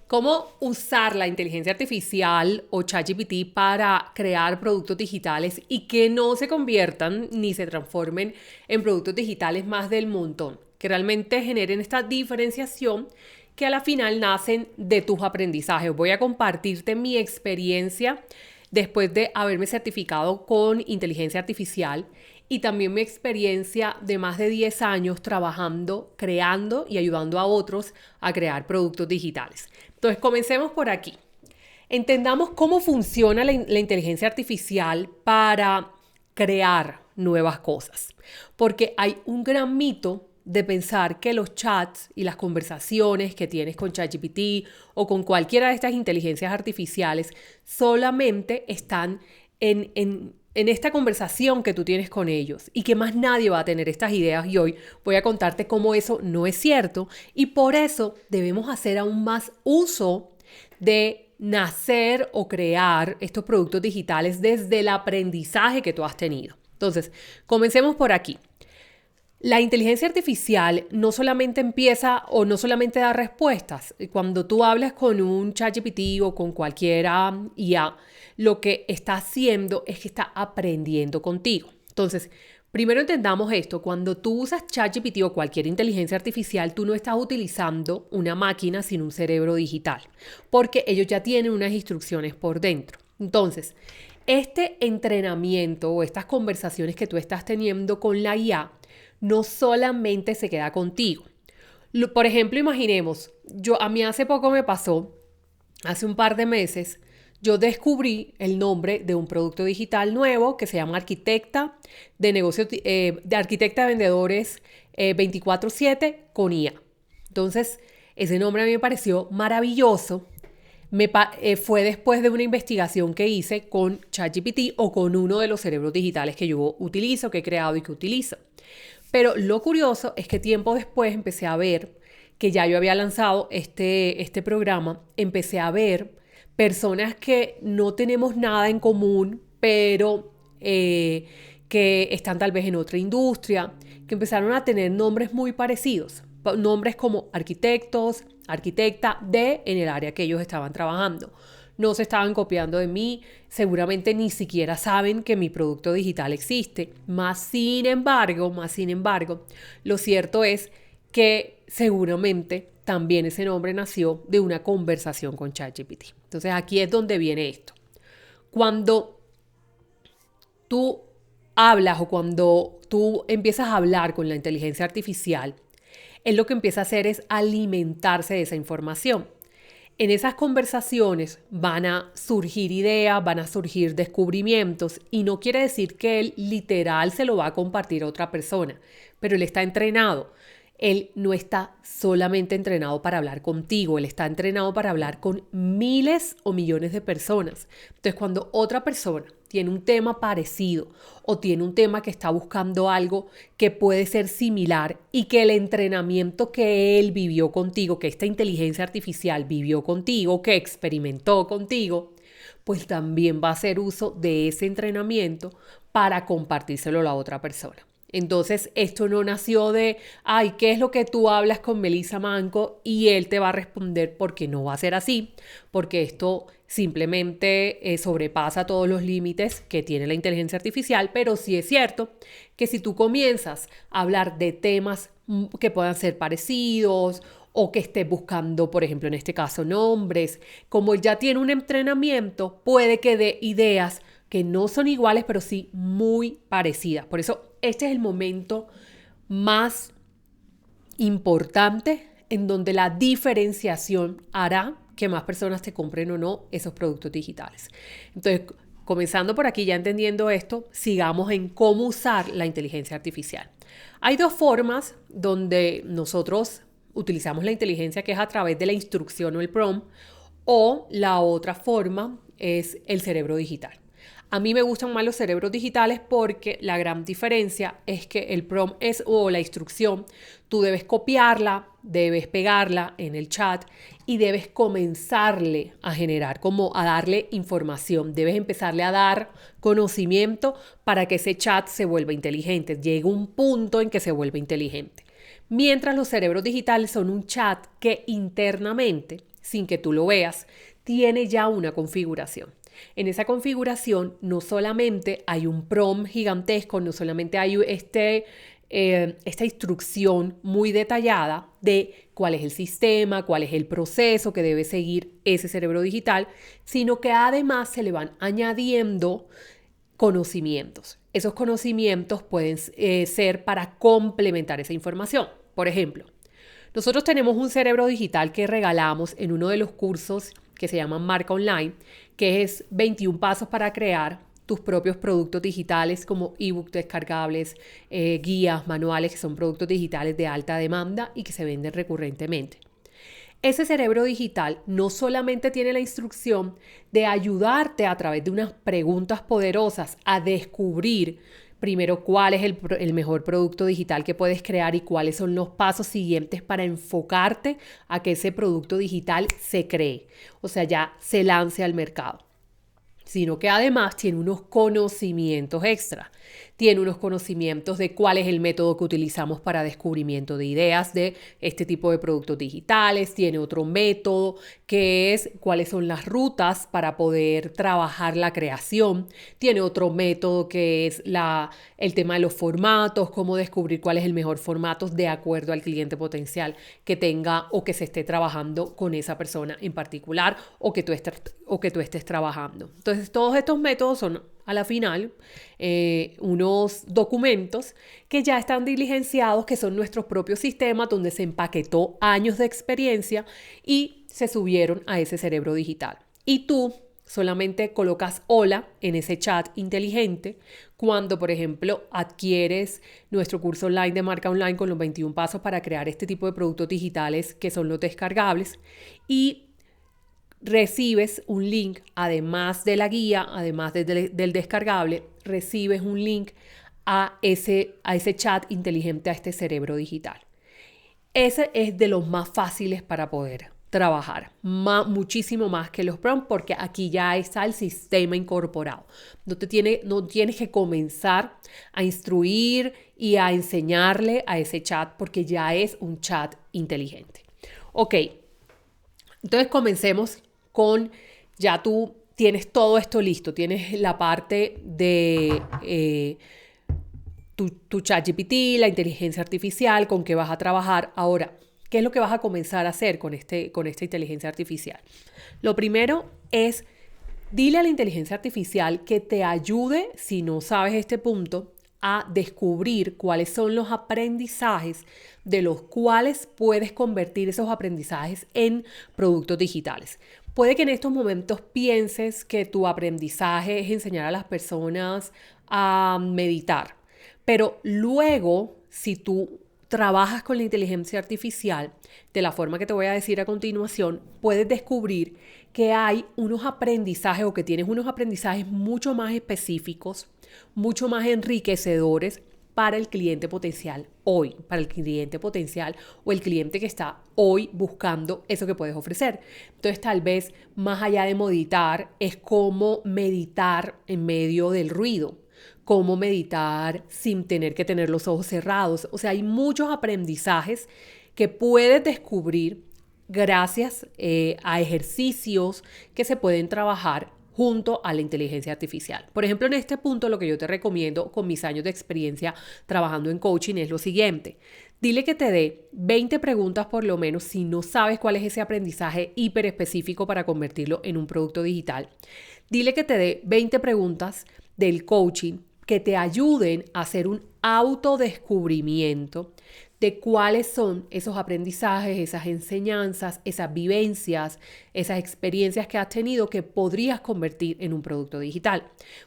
¿Cómo usar la inteligencia artificial o ChatGPT para crear productos digitales y que no se conviertan ni se transformen en productos digitales más del montón? Que realmente generen esta diferenciación que a la final nacen de tus aprendizajes. Voy a compartirte mi experiencia después de haberme certificado con inteligencia artificial y también mi experiencia de más de 10 años trabajando, creando y ayudando a otros a crear productos digitales. Entonces, comencemos por aquí. Entendamos cómo funciona la inteligencia artificial para crear nuevas cosas. Porque hay un gran mito de pensar que los chats y las conversaciones que tienes con ChatGPT o con cualquiera de estas inteligencias artificiales solamente están en esta conversación que tú tienes con ellos y que más nadie va a tener estas ideas, y hoy voy a contarte cómo eso no es cierto y por eso debemos hacer aún más uso de nacer o crear estos productos digitales desde el aprendizaje que tú has tenido. Entonces, comencemos por aquí. La inteligencia artificial no solamente empieza o no solamente da respuestas. Cuando tú hablas con un ChatGPT o con cualquiera IA, lo que está haciendo es que está aprendiendo contigo. Entonces, primero entendamos esto. Cuando tú usas ChatGPT o cualquier inteligencia artificial, tú no estás utilizando una máquina sin un cerebro digital, porque ellos ya tienen unas instrucciones por dentro. Entonces, este entrenamiento o estas conversaciones que tú estás teniendo con la IA no solamente se queda contigo. Por ejemplo, imaginemos, a mí hace poco me pasó, hace un par de meses, yo descubrí el nombre de un producto digital nuevo que se llama Arquitecta de negocios, de Arquitecta de Vendedores 24/7 con IA. Entonces, ese nombre a mí me pareció maravilloso. Fue después de una investigación que hice con ChatGPT o con uno de los cerebros digitales que yo utilizo, que he creado y que utilizo. Pero lo curioso es que tiempo después empecé a ver que ya yo había lanzado este programa, empecé a ver personas que no tenemos nada en común, pero que están tal vez en otra industria, que empezaron a tener nombres muy parecidos, nombres como arquitectos, arquitecta en el área que ellos estaban trabajando. No se estaban copiando de mí, seguramente ni siquiera saben que mi producto digital existe. Más sin embargo, lo cierto es que seguramente también ese nombre nació de una conversación con ChatGPT. Entonces aquí es donde viene esto. Cuando tú hablas o cuando tú empiezas a hablar con la inteligencia artificial, él lo que empieza a hacer es alimentarse de esa información. En esas conversaciones van a surgir ideas, van a surgir descubrimientos y no quiere decir que él literal se lo va a compartir a otra persona, pero él está entrenado. Él no está solamente entrenado para hablar contigo, él está entrenado para hablar con miles o millones de personas. Entonces, cuando otra persona tiene un tema parecido o tiene un tema que está buscando algo que puede ser similar y que el entrenamiento que él vivió contigo, que esta inteligencia artificial vivió contigo, que experimentó contigo, pues también va a hacer uso de ese entrenamiento para compartírselo a la otra persona. Entonces, esto no nació de, ay, ¿qué es lo que tú hablas con Melissa Manco? Y él te va a responder, porque no va a ser así, porque esto simplemente sobrepasa todos los límites que tiene la inteligencia artificial, pero sí es cierto que si tú comienzas a hablar de temas que puedan ser parecidos o que estés buscando, por ejemplo, en este caso, nombres, como él ya tiene un entrenamiento, puede que dé ideas que no son iguales, pero sí muy parecidas. Por eso, este es el momento más importante en donde la diferenciación hará que más personas te compren o no esos productos digitales. Entonces, comenzando por aquí, ya entendiendo esto, sigamos en cómo usar la inteligencia artificial. Hay dos formas donde nosotros utilizamos la inteligencia, que es a través de la instrucción o el prompt, o la otra forma es el cerebro digital. A mí me gustan más los cerebros digitales porque la gran diferencia es que el prompt o la instrucción, tú debes copiarla, debes pegarla en el chat y debes comenzarle a generar, como a darle información. Debes empezarle a dar conocimiento para que ese chat se vuelva inteligente. Llega un punto en que se vuelve inteligente. Mientras los cerebros digitales son un chat que internamente sin que tú lo veas, tiene ya una configuración. En esa configuración no solamente hay un prompt gigantesco, no solamente hay esta instrucción muy detallada de cuál es el sistema, cuál es el proceso que debe seguir ese cerebro digital, sino que además se le van añadiendo conocimientos. Esos conocimientos pueden ser para complementar esa información. Por ejemplo, nosotros tenemos un cerebro digital que regalamos en uno de los cursos que se llama Marca Online, que es 21 pasos para crear tus propios productos digitales como ebook descargables, guías, manuales, que son productos digitales de alta demanda y que se venden recurrentemente. Ese cerebro digital no solamente tiene la instrucción de ayudarte a través de unas preguntas poderosas a descubrir primero cuál es el mejor producto digital que puedes crear y cuáles son los pasos siguientes para enfocarte a que ese producto digital se cree, o sea, ya se lance al mercado, sino que además tiene unos conocimientos extra. Tiene unos conocimientos de cuál es el método que utilizamos para descubrimiento de ideas de este tipo de productos digitales. Tiene otro método que es cuáles son las rutas para poder trabajar la creación. Tiene otro método que es el tema de los formatos, cómo descubrir cuál es el mejor formato de acuerdo al cliente potencial que tenga o que se esté trabajando con esa persona en particular o que tú estés trabajando. Entonces, todos estos métodos son a la final unos documentos que ya están diligenciados, que son nuestros propios sistemas donde se empaquetó años de experiencia y se subieron a ese cerebro digital. Y tú solamente colocas hola en ese chat inteligente cuando, por ejemplo, adquieres nuestro curso online de Marca Online con los 21 pasos para crear este tipo de productos digitales que son los descargables, y recibes un link, además de la guía, además del descargable, recibes un link a ese chat inteligente, a este cerebro digital. Ese es de los más fáciles para poder trabajar, muchísimo más que los prompts, porque aquí ya está el sistema incorporado. No tienes que comenzar a instruir y a enseñarle a ese chat, porque ya es un chat inteligente. Ok, entonces comencemos con, ya tú tienes todo esto listo, tienes la parte de tu ChatGPT, la inteligencia artificial, con qué vas a trabajar. Ahora, ¿qué es lo que vas a comenzar a hacer con esta inteligencia artificial? Lo primero es, dile a la inteligencia artificial que te ayude, si no sabes este punto, a descubrir cuáles son los aprendizajes de los cuales puedes convertir esos aprendizajes en productos digitales. Puede que en estos momentos pienses que tu aprendizaje es enseñar a las personas a meditar, pero luego, si tú trabajas con la inteligencia artificial de la forma que te voy a decir a continuación, puedes descubrir que hay unos aprendizajes o que tienes unos aprendizajes mucho más específicos, mucho más enriquecedores para el cliente potencial hoy, para el cliente potencial o el cliente que está hoy buscando eso que puedes ofrecer. Entonces, tal vez más allá de meditar, es cómo meditar en medio del ruido, cómo meditar sin tener que tener los ojos cerrados. O sea, hay muchos aprendizajes que puedes descubrir gracias a ejercicios que se pueden trabajar junto a la inteligencia artificial. Por ejemplo, en este punto, lo que yo te recomiendo con mis años de experiencia trabajando en coaching es lo siguiente. Dile que te dé 20 preguntas por lo menos si no sabes cuál es ese aprendizaje hiper específico para convertirlo en un producto digital. Dile que te dé 20 preguntas del coaching que te ayuden a hacer un autodescubrimiento de cuáles son esos aprendizajes, esas enseñanzas, esas vivencias, esas experiencias que has tenido que podrías convertir en un producto digital.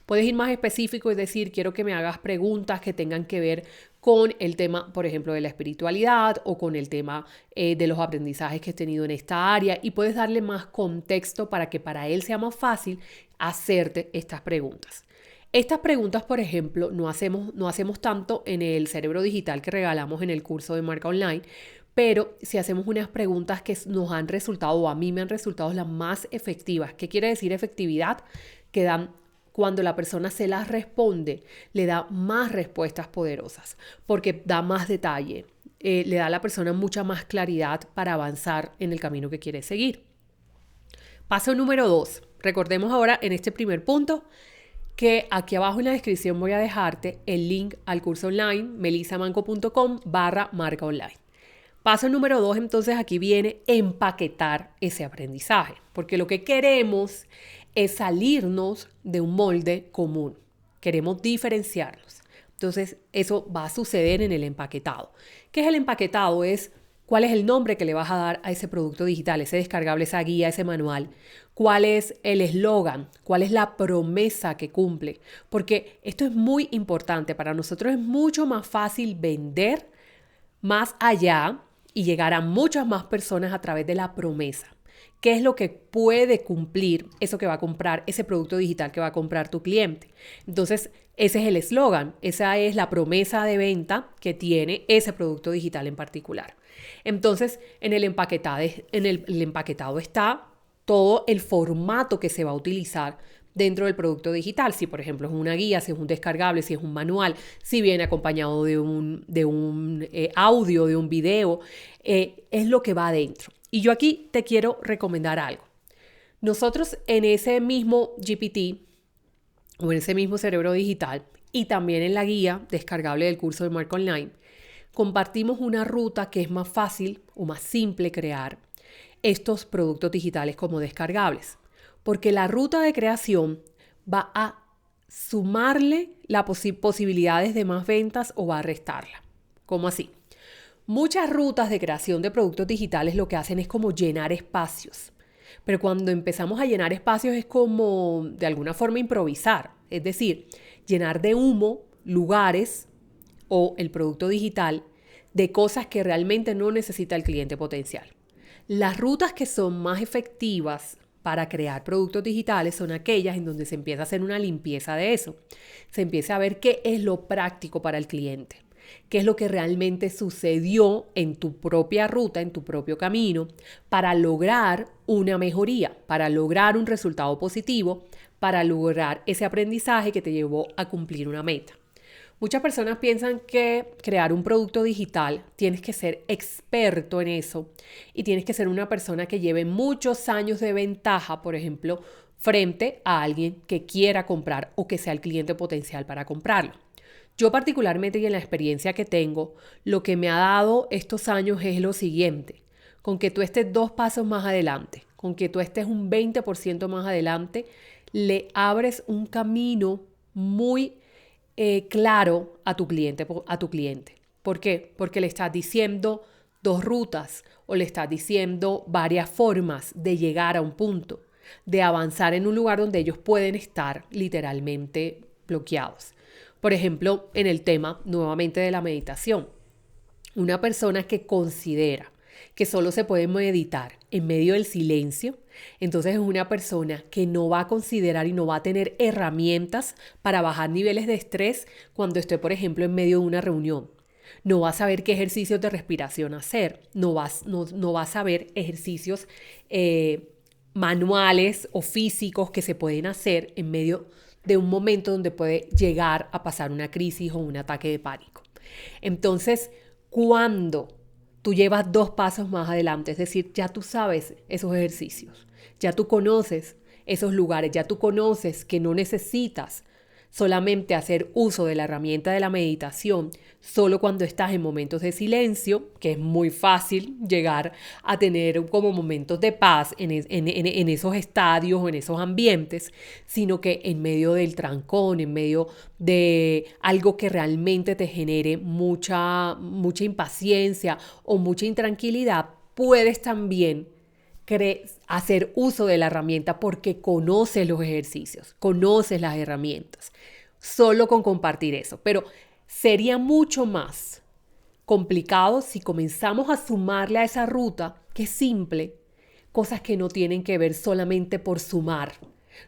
Puedes ir más específico y decir, quiero que me hagas preguntas que tengan que ver con el tema, por ejemplo, de la espiritualidad o con el tema de los aprendizajes que has tenido en esta área, y puedes darle más contexto para que para él sea más fácil hacerte estas preguntas. Estas preguntas, por ejemplo, no hacemos tanto en el cerebro digital que regalamos en el curso de Marca Online, pero si hacemos unas preguntas que nos han resultado, o a mí me han resultado las más efectivas. ¿Qué quiere decir efectividad? Que dan, cuando la persona se las responde, le da más respuestas poderosas, porque da más detalle, le da a la persona mucha más claridad para avanzar en el camino que quiere seguir. Paso número 2. Recordemos ahora en este primer punto que aquí abajo en la descripción voy a dejarte el link al curso online melisamanco.com/marca online. Paso número 2, entonces aquí viene empaquetar ese aprendizaje, porque lo que queremos es salirnos de un molde común. Queremos diferenciarnos. Entonces, eso va a suceder en el empaquetado. ¿Qué es el empaquetado? Es cuál es el nombre que le vas a dar a ese producto digital, ese descargable, esa guía, ese manual. ¿Cuál es el eslogan? ¿Cuál es la promesa que cumple? Porque esto es muy importante. Para nosotros es mucho más fácil vender más allá y llegar a muchas más personas a través de la promesa. ¿Qué es lo que puede cumplir eso que va a comprar, ese producto digital que va a comprar tu cliente? Entonces, ese es el eslogan, esa es la promesa de venta que tiene ese producto digital en particular. Entonces, en el empaquetado está todo el formato que se va a utilizar dentro del producto digital. Si, por ejemplo, es una guía, si es un descargable, si es un manual, si viene acompañado de un audio, de un video, es lo que va adentro. Y yo aquí te quiero recomendar algo. Nosotros en ese mismo GPT o en ese mismo cerebro digital y también en la guía descargable del curso de Marca Online, compartimos una ruta que es más fácil o más simple crear estos productos digitales como descargables. Porque la ruta de creación va a sumarle las posibilidades de más ventas o va a restarla. ¿Cómo así? Muchas rutas de creación de productos digitales lo que hacen es como llenar espacios. Pero cuando empezamos a llenar espacios es como de alguna forma improvisar. Es decir, llenar de humo lugares o el producto digital de cosas que realmente no necesita el cliente potencial. Las rutas que son más efectivas para crear productos digitales son aquellas en donde se empieza a hacer una limpieza de eso. Se empieza a ver qué es lo práctico para el cliente, qué es lo que realmente sucedió en tu propia ruta, en tu propio camino, para lograr una mejoría, para lograr un resultado positivo, para lograr ese aprendizaje que te llevó a cumplir una meta. Muchas personas piensan que crear un producto digital tienes que ser experto en eso y tienes que ser una persona que lleve muchos años de ventaja, por ejemplo, frente a alguien que quiera comprar o que sea el cliente potencial para comprarlo. Yo particularmente y en la experiencia que tengo, lo que me ha dado estos años es lo siguiente: con que tú estés 2 pasos más adelante, con que tú estés un 20% más adelante, le abres un camino muy claro a tu cliente. ¿Por qué? Porque le estás diciendo 2 rutas o le estás diciendo varias formas de llegar a un punto, de avanzar en un lugar donde ellos pueden estar literalmente bloqueados. Por ejemplo, en el tema nuevamente de la meditación. Una persona que considera que solo se puede meditar en medio del silencio, entonces es una persona que no va a considerar y no va a tener herramientas para bajar niveles de estrés cuando esté, por ejemplo, en medio de una reunión. No va a saber qué ejercicios de respiración hacer, no va a saber ejercicios manuales o físicos que se pueden hacer en medio de un momento donde puede llegar a pasar una crisis o un ataque de pánico. Entonces, cuando tú llevas 2 pasos más adelante, es decir, ya tú sabes esos ejercicios, ya tú conoces esos lugares, ya tú conoces que no necesitas solamente hacer uso de la herramienta de la meditación solo cuando estás en momentos de silencio, que es muy fácil llegar a tener como momentos de paz en esos estadios o en esos ambientes, sino que en medio del trancón, en medio de algo que realmente te genere mucha impaciencia o mucha intranquilidad, puedes también hacer uso de la herramienta porque conoces los ejercicios, conoces las herramientas, solo con compartir eso. Pero sería mucho más complicado si comenzamos a sumarle a esa ruta, que es simple, cosas que no tienen que ver solamente por sumar,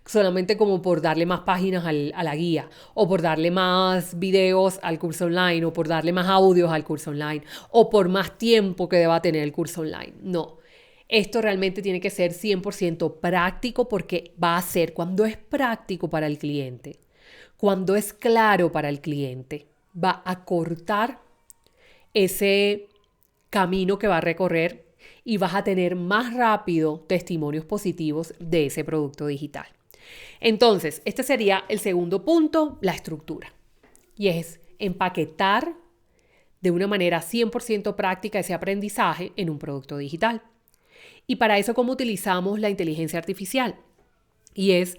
solamente como por darle más páginas a la guía, o por darle más videos al curso online, o por darle más audios al curso online, o por más tiempo que deba tener el curso online. No. Esto realmente tiene que ser 100% práctico, porque va a ser cuando es práctico para el cliente, cuando es claro para el cliente, va a cortar ese camino que va a recorrer y vas a tener más rápido testimonios positivos de ese producto digital. Entonces, este sería el segundo punto, la estructura. Y es empaquetar de una manera 100% práctica ese aprendizaje en un producto digital. Y para eso, ¿cómo utilizamos la inteligencia artificial? Y es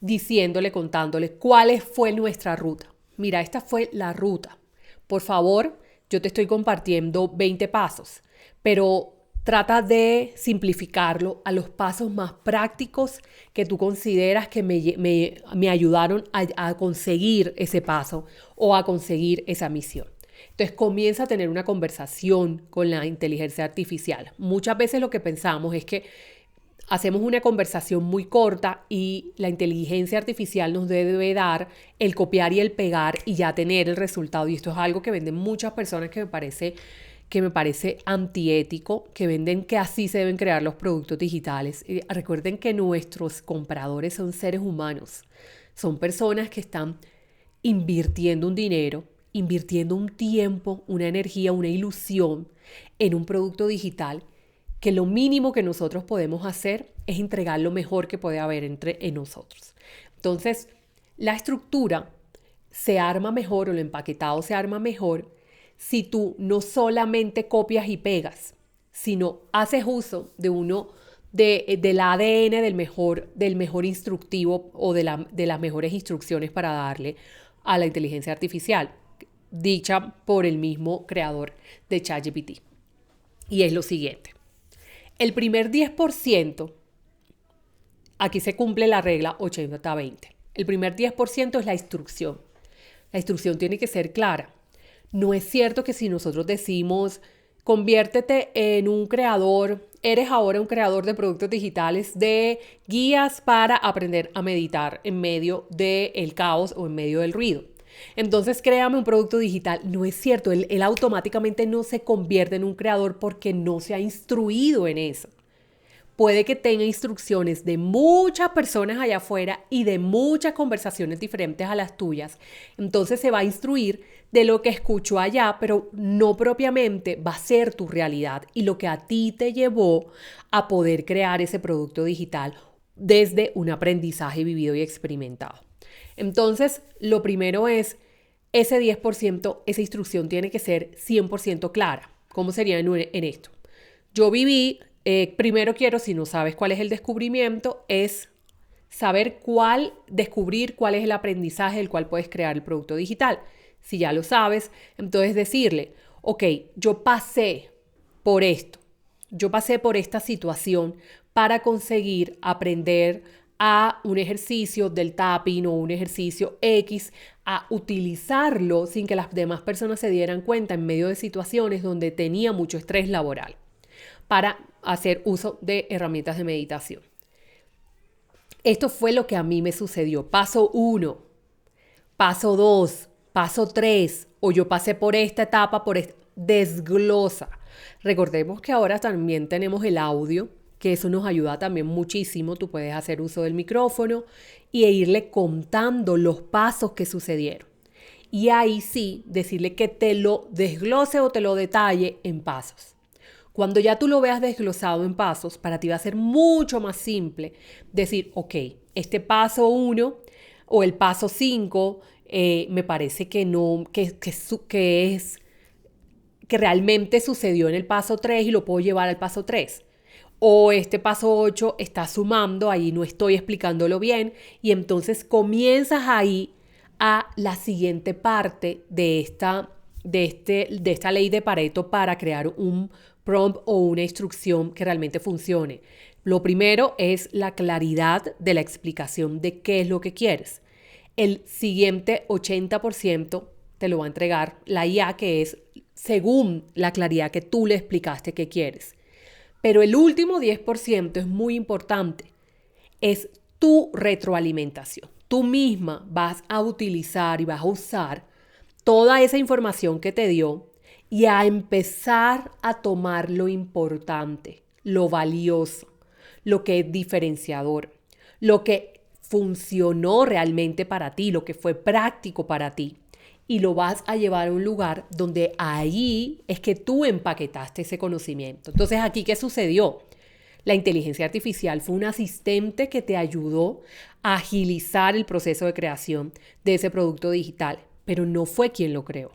diciéndole, contándole cuál fue nuestra ruta. Mira, esta fue la ruta. Por favor, yo te estoy compartiendo 20 pasos, pero trata de simplificarlo a los pasos más prácticos que tú consideras que me ayudaron a conseguir ese paso o a conseguir esa misión. Entonces comienza a tener una conversación con la inteligencia artificial. Muchas veces lo que pensamos es que hacemos una conversación muy corta y la inteligencia artificial nos debe dar el copiar y el pegar y ya tener el resultado. Y esto es algo que venden muchas personas que me parece antiético, que venden que así se deben crear los productos digitales. Y recuerden que nuestros compradores son seres humanos, son personas que están invirtiendo un dinero, invirtiendo un tiempo, una energía, una ilusión en un producto digital, que lo mínimo que nosotros podemos hacer es entregar lo mejor que puede haber en nosotros. Entonces, la estructura se arma mejor o el empaquetado se arma mejor si tú no solamente copias y pegas, sino haces uso del ADN del mejor instructivo o de las mejores instrucciones para darle a la inteligencia artificial, dicha por el mismo creador de ChatGPT. Y es lo siguiente. El primer 10%, aquí se cumple la regla 80-20. El primer 10% es la instrucción. La instrucción tiene que ser clara. No es cierto que si nosotros decimos, conviértete en un creador, eres ahora un creador de productos digitales, de guías para aprender a meditar en medio del caos o en medio del ruido. Entonces créame un producto digital. No es cierto, él automáticamente no se convierte en un creador porque no se ha instruido en eso. Puede que tenga instrucciones de muchas personas allá afuera y de muchas conversaciones diferentes a las tuyas. Entonces se va a instruir de lo que escuchó allá, pero no propiamente va a ser tu realidad y lo que a ti te llevó a poder crear ese producto digital desde un aprendizaje vivido y experimentado. Entonces, lo primero es, ese 10%, esa instrucción tiene que ser 100% clara. ¿Cómo sería en esto? Yo viví, primero quiero, si no sabes cuál es el descubrimiento, es descubrir cuál es el aprendizaje del cual puedes crear el producto digital. Si ya lo sabes, entonces decirle, ok, yo pasé por esto, yo pasé por esta situación para conseguir aprender a un ejercicio del tapping o un ejercicio X, a utilizarlo sin que las demás personas se dieran cuenta en medio de situaciones donde tenía mucho estrés laboral, para hacer uso de herramientas de meditación. Esto fue lo que a mí me sucedió. Paso 1, paso 2, paso 3, o yo pasé por esta etapa, desglosa. Recordemos que ahora también tenemos el audio, que eso nos ayuda también muchísimo. Tú puedes hacer uso del micrófono e irle contando los pasos que sucedieron. Y ahí sí, decirle que te lo desglose o te lo detalle en pasos. Cuando ya tú lo veas desglosado en pasos, para ti va a ser mucho más simple decir, ok, este paso 1 o el paso 5 me parece que no, que realmente sucedió en el paso 3 y lo puedo llevar al paso 3. O este paso 8 está sumando, ahí no estoy explicándolo bien, y entonces comienzas ahí a la siguiente parte de esta ley de Pareto para crear un prompt o una instrucción que realmente funcione. Lo primero es la claridad de la explicación de qué es lo que quieres. El siguiente 80% te lo va a entregar la IA, que es según la claridad que tú le explicaste que quieres. Pero el último 10% es muy importante. Es tu retroalimentación. Tú misma vas a utilizar y vas a usar toda esa información que te dio y a empezar a tomar lo importante, lo valioso, lo que es diferenciador, lo que funcionó realmente para ti, lo que fue práctico para ti. y lo vas a llevar a un lugar donde ahí es que tú empaquetaste ese conocimiento. Entonces, ¿aquí qué sucedió? La inteligencia artificial fue un asistente que te ayudó a agilizar el proceso de creación de ese producto digital, pero no fue quien lo creó,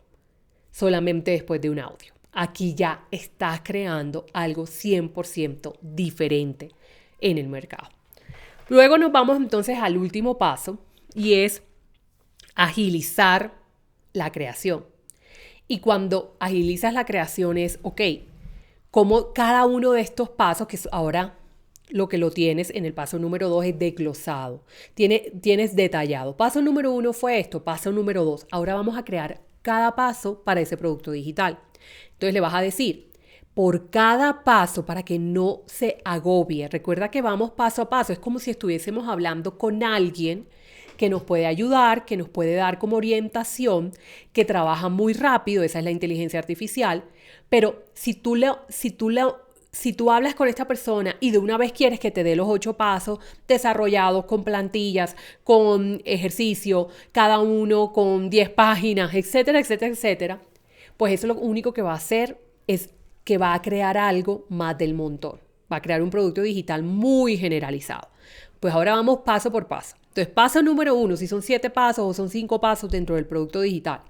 solamente después de un audio. Aquí ya estás creando algo 100% diferente en el mercado. Luego nos vamos entonces al último paso y es agilizar la creación. Y cuando agilizas la creación es, ok, como cada uno de estos pasos, que ahora lo que lo tienes en el paso número 2 es desglosado, tienes detallado. Paso número 1 fue esto, paso número 2. Ahora vamos a crear cada paso para ese producto digital. Entonces le vas a decir, por cada paso, para que no se agobie, recuerda que vamos paso a paso, es como si estuviésemos hablando con alguien que nos puede ayudar, que nos puede dar como orientación, que trabaja muy rápido, esa es la inteligencia artificial, pero si tú hablas con esta persona y de una vez quieres que te dé los 8 pasos desarrollados con plantillas, con ejercicio, cada uno con 10 páginas, etcétera, etcétera, etcétera, pues eso lo único que va a hacer es que va a crear algo más del montón. Va a crear un producto digital muy generalizado. Pues ahora vamos paso por paso. Entonces, paso número 1, si son 7 pasos o son 5 pasos dentro del producto digital.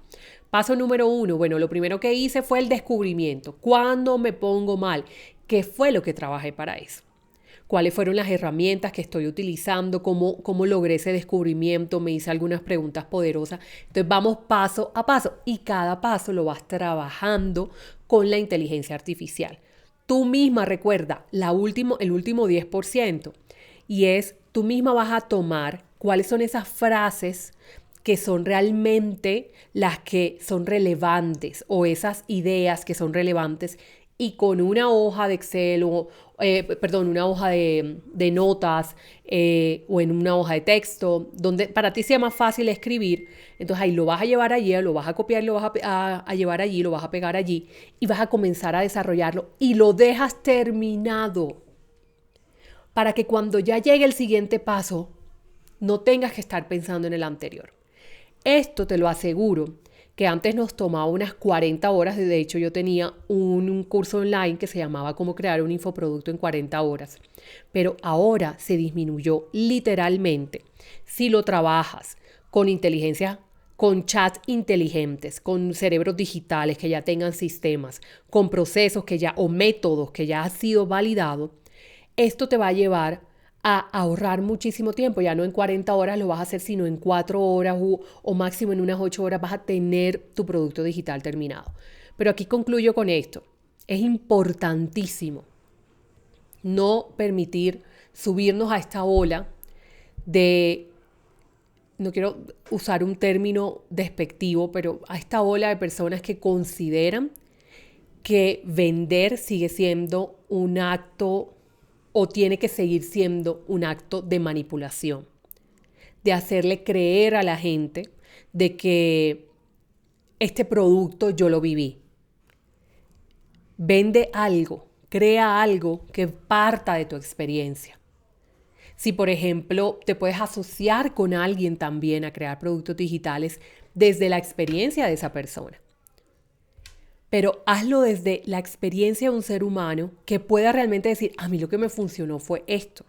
Paso número 1, bueno, lo primero que hice fue el descubrimiento. ¿Cuándo me pongo mal? ¿Qué fue lo que trabajé para eso? ¿Cuáles fueron las herramientas que estoy utilizando? ¿Cómo logré ese descubrimiento? Me hice algunas preguntas poderosas. Entonces vamos paso a paso y cada paso lo vas trabajando con la inteligencia artificial. Tú misma recuerda el último 10% y es tú misma vas a tomar cuáles son esas frases que son realmente las que son relevantes o esas ideas que son relevantes y con una hoja de Excel una hoja de notas o en una hoja de texto, donde para ti sea más fácil escribir, entonces ahí lo vas a llevar allí, lo vas a copiar, lo vas a llevar allí, lo vas a pegar allí y vas a comenzar a desarrollarlo y lo dejas terminado para que cuando ya llegue el siguiente paso no tengas que estar pensando en el anterior. Esto te lo aseguro que antes nos tomaba unas 40 horas. De hecho, yo tenía un curso online que se llamaba Cómo crear un infoproducto en 40 horas. Pero ahora se disminuyó literalmente. Si lo trabajas con inteligencia, con chats inteligentes, con cerebros digitales que ya tengan sistemas, con procesos o métodos que ya han sido validados, esto te va a llevar a ahorrar muchísimo tiempo. Ya no en 40 horas lo vas a hacer, sino en 4 horas o máximo en unas 8 horas vas a tener tu producto digital terminado. Pero aquí concluyo con esto. Es importantísimo no permitir subirnos a esta ola de, no quiero usar un término despectivo, pero a esta ola de personas que consideran que vender sigue siendo un acto o tiene que seguir siendo un acto de manipulación, de hacerle creer a la gente de que este producto yo lo viví. Vende algo, crea algo que parta de tu experiencia. Si, por ejemplo, te puedes asociar con alguien también a crear productos digitales desde la experiencia de esa persona. Pero hazlo desde la experiencia de un ser humano que pueda realmente decir, a mí lo que me funcionó fue esto.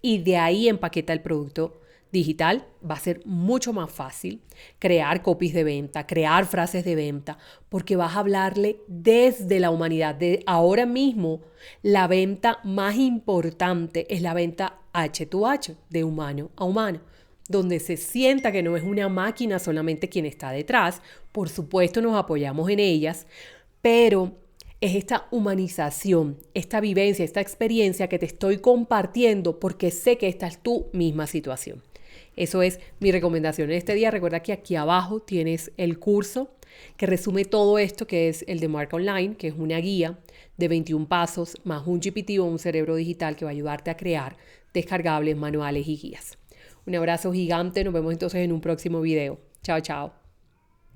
Y de ahí empaqueta el producto digital. Va a ser mucho más fácil crear copies de venta, crear frases de venta, porque vas a hablarle desde la humanidad. Ahora mismo, la venta más importante es la venta H2H, de humano a humano, donde se sienta que no es una máquina solamente quien está detrás. Por supuesto, nos apoyamos en ellas, pero es esta humanización, esta vivencia, esta experiencia que te estoy compartiendo porque sé que esta es tu misma situación. Eso es mi recomendación en este día. Recuerda que aquí abajo tienes el curso que resume todo esto, que es el de Marca Online, que es una guía de 21 pasos más un GPT o un cerebro digital que va a ayudarte a crear descargables, manuales y guías. Un abrazo gigante. Nos vemos entonces en un próximo video. Chao, chao.